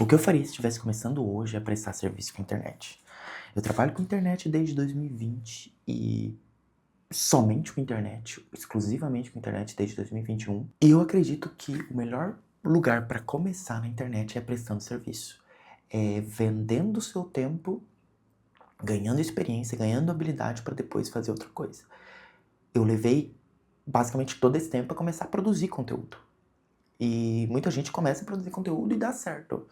O que eu faria se estivesse começando hoje é prestar serviço com internet. Eu trabalho com internet desde 2020 e somente com internet, exclusivamente com internet desde 2021. E eu acredito que o melhor lugar para começar na internet é prestando serviço. É vendendo o seu tempo, ganhando experiência, ganhando habilidade para depois fazer outra coisa. Eu levei basicamente todo esse tempo para começar a produzir conteúdo. E muita gente começa a produzir conteúdo e dá certo.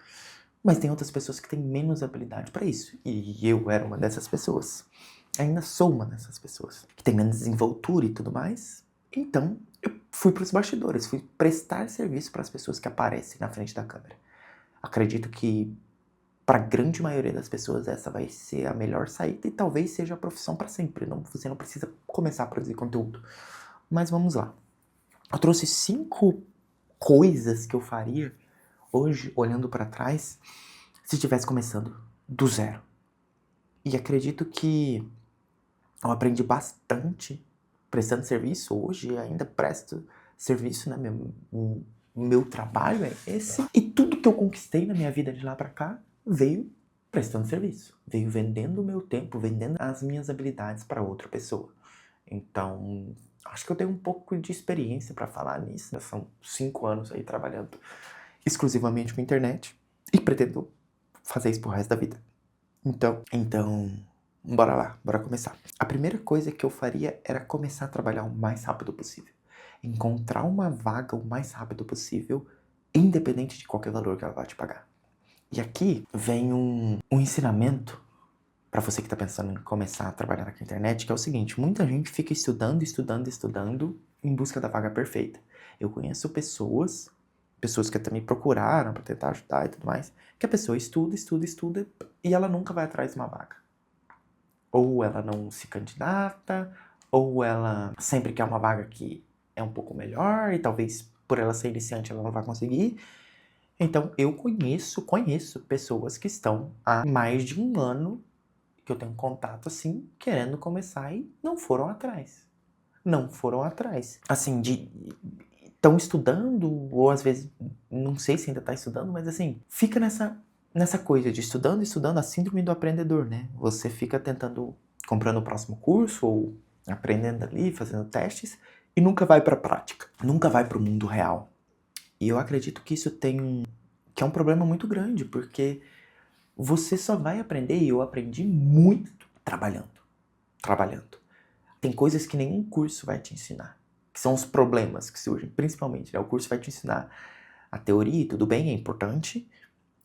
Mas tem outras pessoas que têm menos habilidade para isso. E eu era uma dessas pessoas. Ainda sou uma dessas pessoas. Que tem menos desenvoltura e tudo mais. Então, eu fui para os bastidores. Fui prestar serviço para as pessoas que aparecem na frente da câmera. Acredito que, para a grande maioria das pessoas, essa vai ser a melhor saída. E talvez seja a profissão para sempre. Você não precisa começar a produzir conteúdo. Mas vamos lá. Eu trouxe 5 coisas que eu faria hoje, olhando para trás, se estivesse começando do zero. E acredito que eu aprendi bastante prestando serviço. Hoje ainda presto serviço, né? Meu trabalho é esse. E tudo que eu conquistei na minha vida de lá pra cá veio prestando serviço. Veio vendendo o meu tempo, vendendo as minhas habilidades para outra pessoa. Então, acho que eu tenho um pouco de experiência para falar nisso. São 5 anos aí trabalhando exclusivamente com internet e pretendo fazer isso pro resto da vida. Então, bora lá, bora começar. A primeira coisa que eu faria era começar a trabalhar o mais rápido possível. Encontrar uma vaga o mais rápido possível, independente de qualquer valor que ela vá te pagar. E aqui vem um ensinamento para você que está pensando em começar a trabalhar na internet, que é o seguinte: muita gente fica estudando em busca da vaga perfeita. Eu conheço pessoas que até me procuraram para tentar ajudar e tudo mais, que a pessoa estuda e ela nunca vai atrás de uma vaga. Ou ela não se candidata, ou ela sempre quer uma vaga que é um pouco melhor e talvez por ela ser iniciante ela não vai conseguir. Então eu conheço pessoas que estão há mais de um ano que eu tenho contato assim, querendo começar e não foram atrás. Não foram atrás. Assim, estão estudando, ou às vezes, não sei se ainda tá estudando, mas assim, fica nessa coisa de estudando, a síndrome do aprendedor, né? Você fica tentando, comprando o próximo curso, ou aprendendo ali, fazendo testes, e nunca vai pra prática. Nunca vai pro mundo real. E eu acredito que isso que é um problema muito grande, porque você só vai aprender, e eu aprendi muito trabalhando. Tem coisas que nenhum curso vai te ensinar, que são os problemas que surgem, principalmente, né? O curso vai te ensinar a teoria, tudo bem, é importante.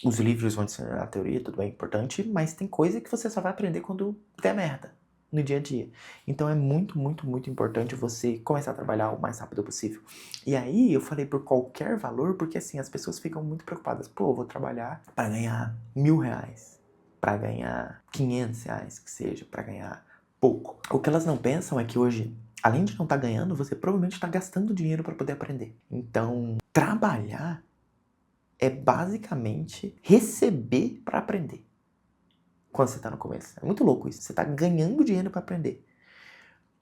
Os livros vão te ensinar a teoria, tudo bem, é importante. Mas tem coisa que você só vai aprender quando der merda no dia a dia. Então é muito, muito, muito importante você começar a trabalhar o mais rápido possível. E aí eu falei por qualquer valor, porque assim, as pessoas ficam muito preocupadas. Pô, eu vou trabalhar para ganhar R$1.000, para ganhar R$500, que seja, para ganhar pouco. O que elas não pensam é que hoje, além de não estar ganhando, você provavelmente está gastando dinheiro para poder aprender. Então, trabalhar é basicamente receber para aprender. Quando você está no começo. É muito louco isso. Você está ganhando dinheiro para aprender.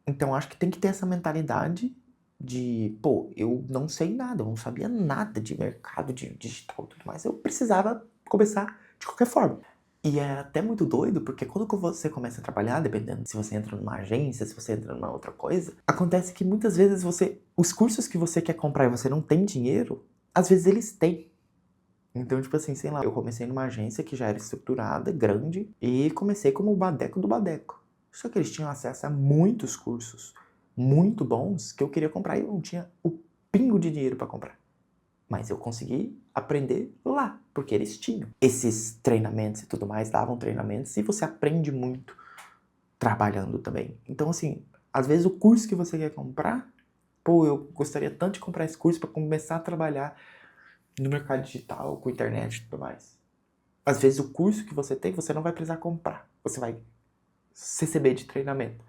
Então, acho que tem que ter essa mentalidade de, pô, eu não sei nada, eu não sabia nada de mercado, de digital e tudo mais. Eu precisava começar de qualquer forma. E é até muito doido, porque quando você começa a trabalhar, dependendo se você entra numa agência, se você entra numa outra coisa, acontece que muitas vezes os cursos que você quer comprar e você não tem dinheiro, às vezes eles têm. Então, tipo assim, sei lá, eu comecei numa agência que já era estruturada, grande, e comecei como o badeco do badeco. Só que eles tinham acesso a muitos cursos muito bons que eu queria comprar e eu não tinha o pingo de dinheiro para comprar. Mas eu consegui aprender lá, porque eles tinham esses treinamentos e tudo mais, davam treinamentos e você aprende muito trabalhando também. Então, assim, às vezes o curso que você quer comprar, pô, eu gostaria tanto de comprar esse curso para começar a trabalhar no mercado digital, com internet e tudo mais. Às vezes o curso que você tem, você não vai precisar comprar. Você vai receber de treinamento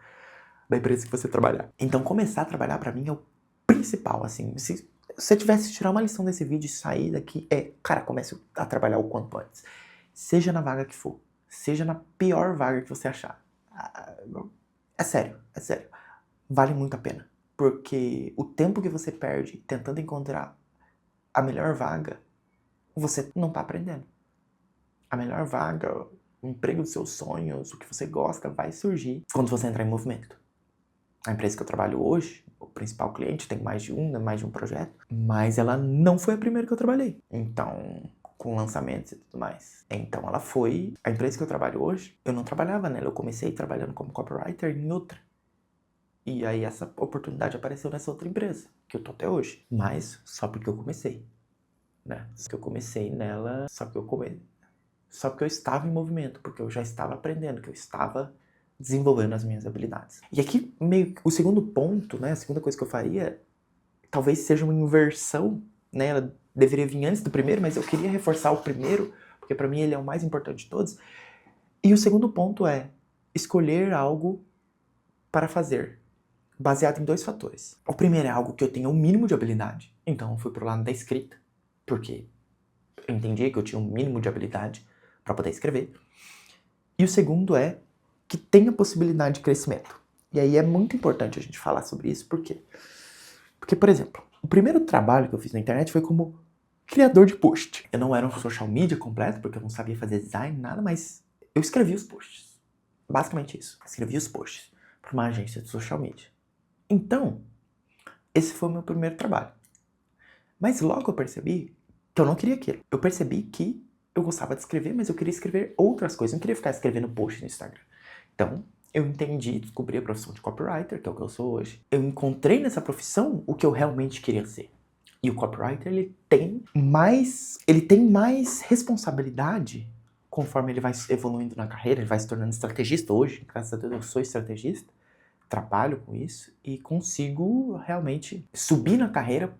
da empresa que você trabalhar. Então, começar a trabalhar para mim é o principal, assim. Se você tivesse que tirar uma lição desse vídeo e sair daqui, cara, comece a trabalhar o quanto antes. Seja na vaga que for, seja na pior vaga que você achar. É sério. Vale muito a pena. Porque o tempo que você perde tentando encontrar a melhor vaga, você não tá aprendendo. a melhor vaga, o emprego dos seus sonhos, o que você gosta, vai surgir quando você entrar em movimento. A empresa que eu trabalho hoje, o principal cliente, tem mais de um projeto, mas ela não foi a primeira que eu trabalhei. Então, com lançamentos e tudo mais. Então, ela foi a empresa que eu trabalho hoje. Eu não trabalhava nela, eu comecei trabalhando como copywriter em outra. E aí essa oportunidade apareceu nessa outra empresa, que eu tô até hoje. Mas só porque eu comecei, né? Só que eu comecei nela, só porque eu estava em movimento, porque eu já estava aprendendo, que eu estava desenvolvendo as minhas habilidades. E aqui, meio o segundo ponto, né, a segunda coisa que eu faria, talvez seja uma inversão, né, ela deveria vir antes do primeiro, mas eu queria reforçar o primeiro, porque para mim ele é o mais importante de todos. E o segundo ponto é escolher algo para fazer, baseado em 2 fatores. O primeiro é algo que eu tenha um mínimo de habilidade, então eu fui pro lado da escrita, porque eu entendi que eu tinha um mínimo de habilidade para poder escrever. E o segundo é que tenha possibilidade de crescimento. E aí é muito importante a gente falar sobre isso, por quê? Porque, por exemplo, o primeiro trabalho que eu fiz na internet foi como criador de post. Eu não era um social media completo, porque eu não sabia fazer design, nada, mas eu escrevia os posts. Basicamente isso. Eu escrevia os posts para uma agência de social media. Então, esse foi o meu primeiro trabalho. Mas logo eu percebi que eu não queria aquilo. Eu percebi que eu gostava de escrever, mas eu queria escrever outras coisas. Eu não queria ficar escrevendo post no Instagram. Então, eu entendi, descobri a profissão de copywriter, que é o que eu sou hoje. Eu encontrei nessa profissão o que eu realmente queria ser. E o copywriter, ele tem mais responsabilidade conforme ele vai evoluindo na carreira, ele vai se tornando estrategista hoje. Graças a Deus eu sou estrategista, trabalho com isso e consigo realmente subir na carreira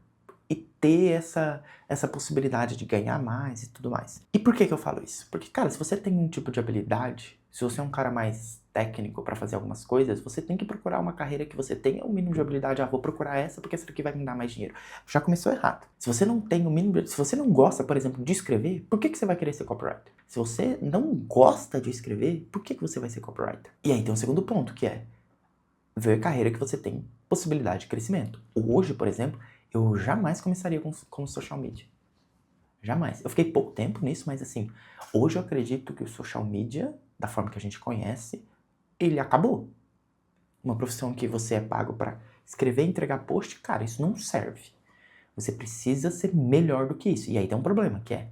e ter essa possibilidade de ganhar mais e tudo mais. E por que eu falo isso? Porque, cara, se você tem um tipo de habilidade, se você é um cara mais técnico para fazer algumas coisas, você tem que procurar uma carreira que você tenha um mínimo de habilidade. Ah, vou procurar essa porque essa daqui vai me dar mais dinheiro. Já começou errado. Se você não tem o mínimo, se você não gosta, por exemplo, de escrever, por que você vai querer ser copywriter? Se você não gosta de escrever, por que você vai ser copywriter? E aí tem um segundo ponto, que é ver carreira que você tem possibilidade de crescimento. Hoje, por exemplo, eu jamais começaria com social media. Jamais. Eu fiquei pouco tempo nisso, mas assim, hoje eu acredito que o social media, da forma que a gente conhece, ele acabou. Uma profissão que você é pago para escrever e entregar post, cara, isso não serve. Você precisa ser melhor do que isso. E aí tem um problema, que é,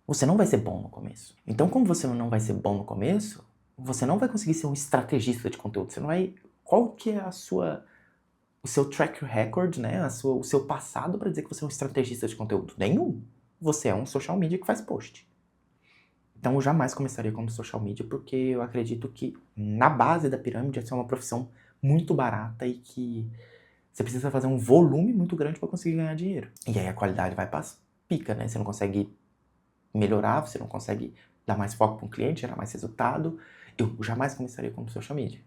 você não vai ser bom no começo. Então, como você não vai ser bom no começo, você não vai conseguir ser um estrategista de conteúdo. Você não vai... Qual que é o seu track record, né? O seu passado para dizer que você é um estrategista de conteúdo? Nenhum. Você é um social media que faz post. Então eu jamais começaria como social media, porque eu acredito que na base da pirâmide essa é uma profissão muito barata e que você precisa fazer um volume muito grande para conseguir ganhar dinheiro. E aí a qualidade vai para pica, né? Você não consegue melhorar, você não consegue dar mais foco para um cliente, gerar mais resultado. Eu jamais começaria como social media.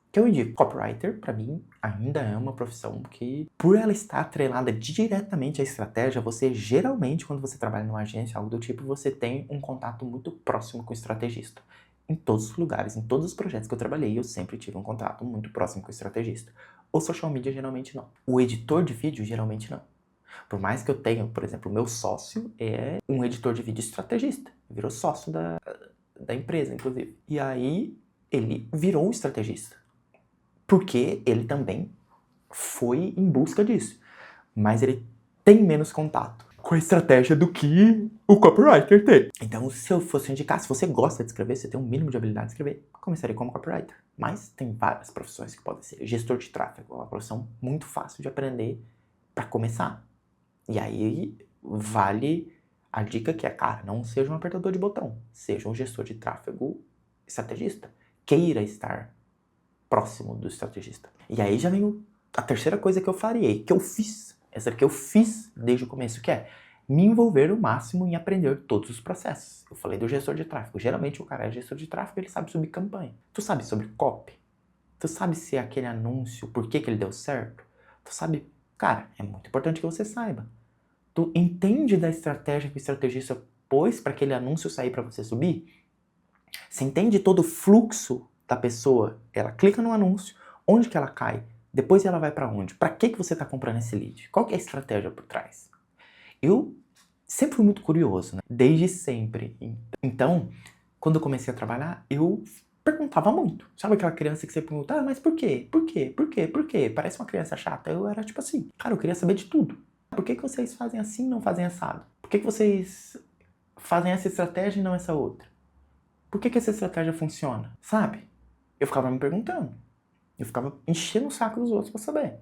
Que eu indico, copywriter, para mim, ainda é uma profissão que, por ela estar atrelada diretamente à estratégia, você geralmente, quando você trabalha numa agência, algo do tipo, você tem um contato muito próximo com o estrategista. Em todos os lugares, em todos os projetos que eu trabalhei, eu sempre tive um contato muito próximo com o estrategista. O social media, geralmente não. O editor de vídeo, geralmente não. Por mais que eu tenha, por exemplo, o meu sócio é um editor de vídeo estrategista. Virou sócio da empresa, inclusive. E aí, ele virou um estrategista. Porque ele também foi em busca disso. Mas ele tem menos contato com a estratégia do que o copywriter tem. Então, se eu fosse indicar, se você gosta de escrever, você tem um mínimo de habilidade de escrever, começaria como copywriter. Mas tem várias profissões que podem ser. Gestor de tráfego é uma profissão muito fácil de aprender para começar. E aí vale a dica que é, cara, não seja um apertador de botão. Seja um gestor de tráfego estrategista. Queira estar próximo do estrategista. E aí já vem a terceira coisa que eu faria, que eu fiz. Essa que eu fiz desde o começo, que é me envolver o máximo em aprender todos os processos. Eu falei do gestor de tráfego. Geralmente o cara é gestor de tráfego, ele sabe subir campanha. Tu sabe sobre copy? Tu sabe se é aquele anúncio, por que ele deu certo? Tu sabe... Cara, é muito importante que você saiba. Tu entende da estratégia que o estrategista pôs para aquele anúncio sair para você subir? Você entende todo o fluxo da pessoa? Ela clica no anúncio, onde que ela cai? Depois ela vai para onde? Para que você está comprando esse lead? Qual que é a estratégia por trás? Eu sempre fui muito curioso, né? Desde sempre. Então, quando eu comecei a trabalhar, eu perguntava muito. Sabe aquela criança que você pergunta, ah, mas por quê? Por quê? Por quê? Por quê? Parece uma criança chata. Eu era tipo assim, cara, eu queria saber de tudo. Por que vocês fazem assim e não fazem assado? Por que vocês fazem essa estratégia e não essa outra? Por que essa estratégia funciona? Sabe? Eu ficava me perguntando. Eu ficava enchendo o saco dos outros pra saber.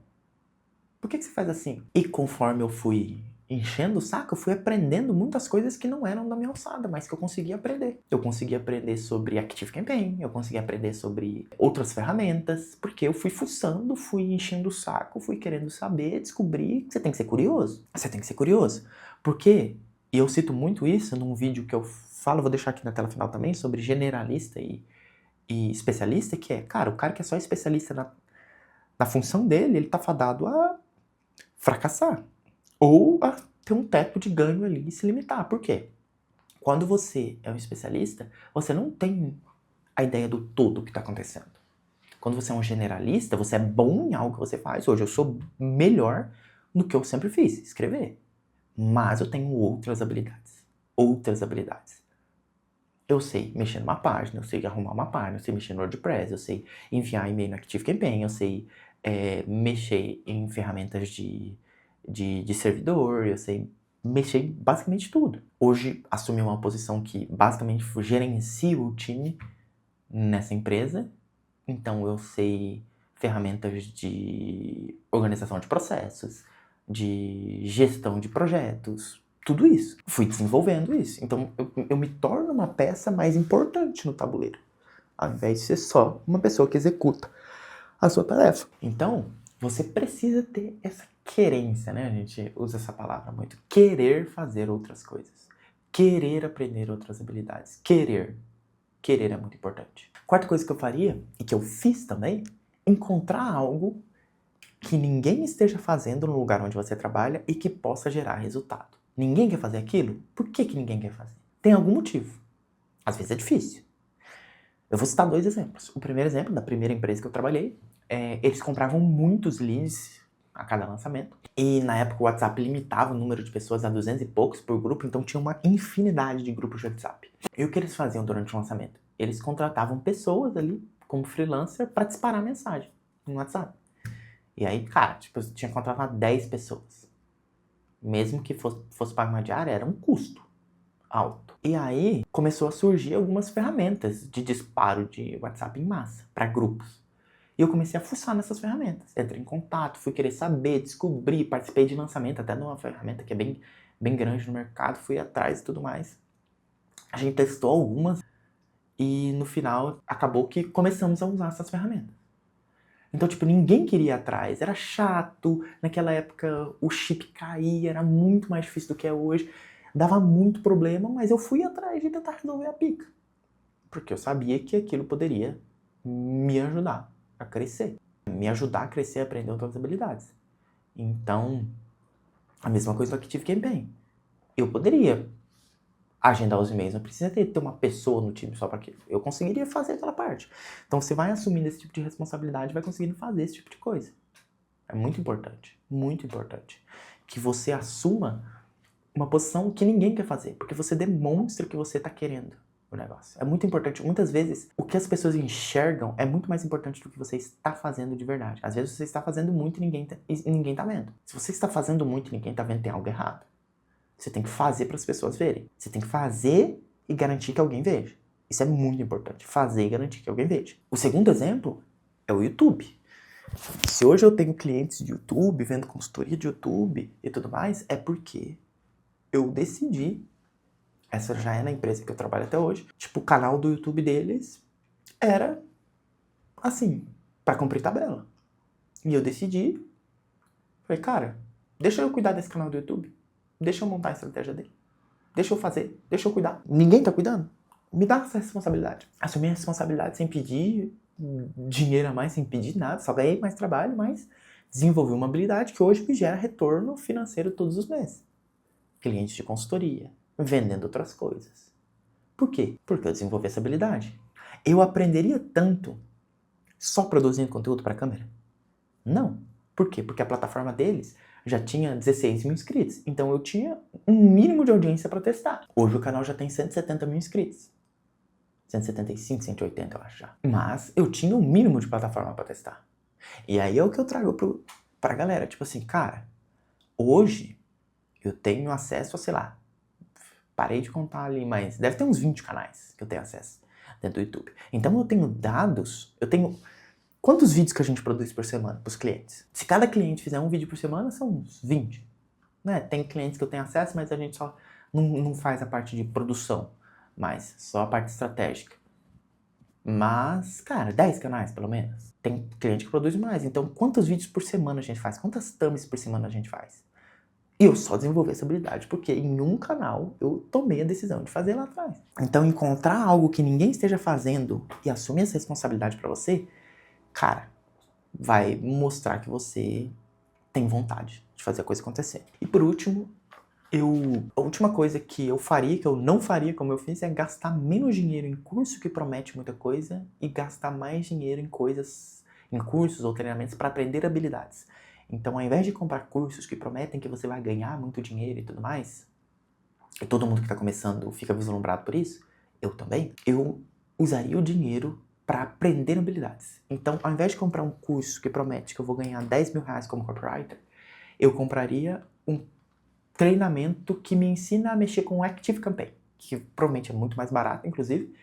Por que você faz assim? E conforme eu fui enchendo o saco, eu fui aprendendo muitas coisas que não eram da minha alçada, mas que eu conseguia aprender. Eu consegui aprender sobre Active Campaign, eu consegui aprender sobre outras ferramentas, porque eu fui fuçando, fui enchendo o saco, fui querendo saber, descobrir que você tem que ser curioso. Você tem que ser curioso. Porque, e eu cito muito isso num vídeo que eu falo, vou deixar aqui na tela final também, sobre generalista e especialista, que é, cara, o cara que é só especialista na função dele, ele tá fadado a fracassar. Ou a ter um teto de ganho ali e se limitar. Por quê? Quando você é um especialista, você não tem a ideia do todo que está acontecendo. Quando você é um generalista, você é bom em algo que você faz. Hoje eu sou melhor no que eu sempre fiz, escrever. Mas eu tenho outras habilidades. Outras habilidades. Eu sei mexer numa página, eu sei arrumar uma página, eu sei mexer no WordPress, eu sei enviar e-mail no ActiveCampaign, eu sei mexer em ferramentas de servidor, eu sei mexer em basicamente tudo. Hoje assumi uma posição que basicamente gerencio o time nessa empresa, então eu sei ferramentas de organização de processos, de gestão de projetos, tudo isso. Fui desenvolvendo isso. Então eu me torno uma peça mais importante no tabuleiro, ao invés de ser só uma pessoa que executa a sua tarefa. Então, você precisa ter essa querência, né? A gente usa essa palavra muito. Querer fazer outras coisas. Querer aprender outras habilidades. Querer. Querer é muito importante. Quarta coisa que eu faria, e que eu fiz também, encontrar algo que ninguém esteja fazendo no lugar onde você trabalha e que possa gerar resultado. Ninguém quer fazer aquilo? Por que ninguém quer fazer? Tem algum motivo. Às vezes é difícil. Eu vou citar 2 exemplos. O primeiro exemplo, da primeira empresa que eu trabalhei, eles compravam muitos leads a cada lançamento. E na época o WhatsApp limitava o número de pessoas a 200 e poucos por grupo, então tinha uma infinidade de grupos de WhatsApp. E o que eles faziam durante o lançamento? Eles contratavam pessoas ali, como freelancer, para disparar mensagem no WhatsApp. E aí, cara, tipo, eu tinha contratado 10 pessoas. Mesmo que fosse pagar uma diária, era um custo alto. E aí começou a surgir algumas ferramentas de disparo de WhatsApp em massa para grupos. E eu comecei a fuçar nessas ferramentas. Entrei em contato, fui querer saber, descobrir, participei de lançamento até de uma ferramenta que é bem, bem grande no mercado, fui atrás e tudo mais. A gente testou algumas e no final acabou que começamos a usar essas ferramentas. Então, tipo, ninguém queria ir atrás, era chato, naquela época o chip caía, era muito mais difícil do que é hoje, dava muito problema, mas eu fui atrás de tentar resolver a pica. Porque eu sabia que aquilo poderia me ajudar a crescer, me ajudar a crescer e aprender outras habilidades. Então, a mesma coisa do Active Campaign. Eu poderia agendar os e-mails, não precisa ter uma pessoa no time só para aquilo. Eu conseguiria fazer aquela parte. Então, você vai assumindo esse tipo de responsabilidade e vai conseguindo fazer esse tipo de coisa. É muito importante que você assuma uma posição que ninguém quer fazer, porque você demonstra que você está querendo o negócio. É muito importante. Muitas vezes, o que as pessoas enxergam é muito mais importante do que você está fazendo de verdade. Às vezes, você está fazendo muito e ninguém está vendo. Se você está fazendo muito e ninguém está vendo, tem algo errado. Você tem que fazer para as pessoas verem. Você tem que fazer e garantir que alguém veja. Isso é muito importante. Fazer e garantir que alguém veja. O segundo exemplo é o YouTube. Se hoje eu tenho clientes de YouTube, vendo consultoria de YouTube e tudo mais, é porque eu decidi, essa já é na empresa que eu trabalho até hoje, tipo, o canal do YouTube deles era assim, para cumprir tabela. E eu decidi, falei, cara, deixa eu cuidar desse canal do YouTube. Deixa eu montar a estratégia dele. Deixa eu fazer, deixa eu cuidar. Ninguém tá cuidando? Me dá essa responsabilidade. Assumir a responsabilidade sem pedir dinheiro a mais, sem pedir nada. Só ganhei mais trabalho, mas desenvolvi uma habilidade que hoje me gera retorno financeiro todos os meses. Clientes de consultoria, vendendo outras coisas. Por quê? Porque eu desenvolvi essa habilidade. Eu aprenderia tanto só produzindo conteúdo para câmera? Não. Por quê? Porque a plataforma deles já tinha 16 mil inscritos. Então eu tinha um mínimo de audiência para testar. Hoje o canal já tem 170 mil inscritos. 175, 180 eu acho já. Mas eu tinha um mínimo de plataforma para testar. E aí é o que eu trago pra galera. Tipo assim, cara, hoje eu tenho acesso a, sei lá, parei de contar ali, mas deve ter uns 20 canais que eu tenho acesso dentro do YouTube. Então eu tenho dados, eu tenho... Quantos vídeos que a gente produz por semana pros clientes? Se cada cliente fizer um vídeo por semana, são uns 20. Né? Tem clientes que eu tenho acesso, mas a gente só não faz a parte de produção, mas só a parte estratégica. Mas, cara, 10 canais pelo menos. Tem cliente que produz mais. Então, quantos vídeos por semana a gente faz? Quantas thumbs por semana a gente faz? E eu só desenvolvi essa habilidade porque em um canal eu tomei a decisão de fazer lá atrás. Então, encontrar algo que ninguém esteja fazendo e assumir essa responsabilidade pra você, cara, vai mostrar que você tem vontade de fazer a coisa acontecer. E por último, a última coisa que eu faria, que eu não faria como eu fiz, é gastar menos dinheiro em curso que promete muita coisa e gastar mais dinheiro em cursos ou treinamentos para aprender habilidades. Então, ao invés de comprar cursos que prometem que você vai ganhar muito dinheiro e tudo mais, e todo mundo que está começando fica vislumbrado por isso, eu também, eu usaria o dinheiro para aprender habilidades. Então, ao invés de comprar um curso que promete que eu vou ganhar 10 mil reais como copywriter, eu compraria um treinamento que me ensina a mexer com o Active Campaign, que provavelmente é muito mais barato, inclusive,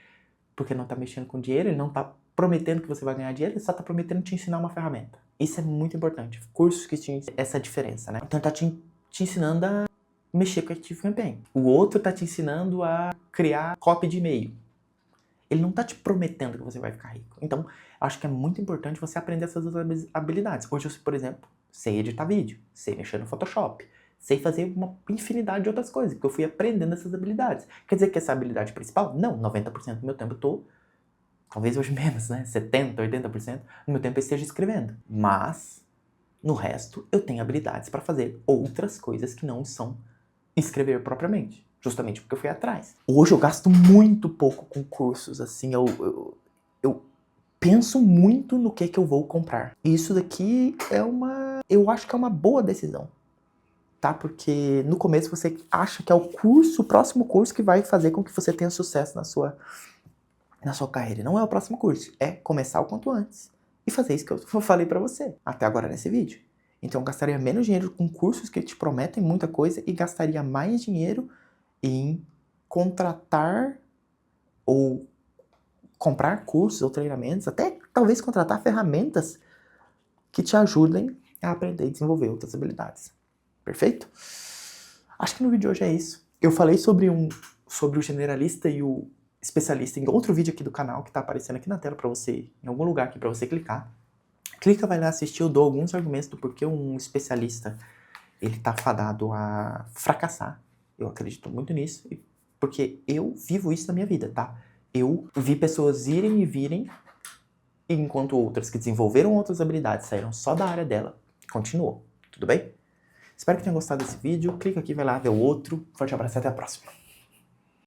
porque não está mexendo com dinheiro, ele não está prometendo que você vai ganhar dinheiro, ele só está prometendo te ensinar uma ferramenta. Isso é muito importante. Cursos que te ensinam essa diferença, né? Então tá te ensinando a mexer com o Active Campaign. O outro tá te ensinando a criar copy de e-mail. Ele não tá te prometendo que você vai ficar rico. Então, acho que é muito importante você aprender essas outras habilidades. Hoje eu, por exemplo, sei editar vídeo, sei mexer no Photoshop, sei fazer uma infinidade de outras coisas, porque eu fui aprendendo essas habilidades. Quer dizer que essa habilidade principal? Não, 90% do meu tempo eu tô, talvez hoje menos, né? 70%, 80% do meu tempo eu esteja escrevendo. Mas, no resto, eu tenho habilidades para fazer outras coisas que não são escrever propriamente. Justamente porque eu fui atrás. Hoje eu gasto muito pouco com cursos, assim, eu penso muito no que eu vou comprar. E isso daqui eu acho que é uma boa decisão. Tá? Porque no começo você acha que é o próximo curso que vai fazer com que você tenha sucesso na sua carreira. E não é o próximo curso, é começar o quanto antes e fazer isso que eu falei pra você até agora nesse vídeo. Então eu gastaria menos dinheiro com cursos que te prometem muita coisa e gastaria mais dinheiro em contratar ou comprar cursos ou treinamentos, até talvez contratar ferramentas que te ajudem a aprender e desenvolver outras habilidades. Perfeito? Acho que no vídeo de hoje é isso. Eu falei sobre o generalista e o especialista em outro vídeo aqui do canal que tá aparecendo aqui na tela pra você, em algum lugar aqui pra você clicar. Clica, vai lá assistir, eu dou alguns argumentos do porquê um especialista ele tá fadado a fracassar. Eu acredito muito nisso, porque eu vivo isso na minha vida, tá? Eu vi pessoas irem e virem, enquanto outras que desenvolveram outras habilidades saíram só da área dela, continuou. Tudo bem? Espero que tenham gostado desse vídeo. Clica aqui, vai lá ver o outro. Forte abraço e até a próxima.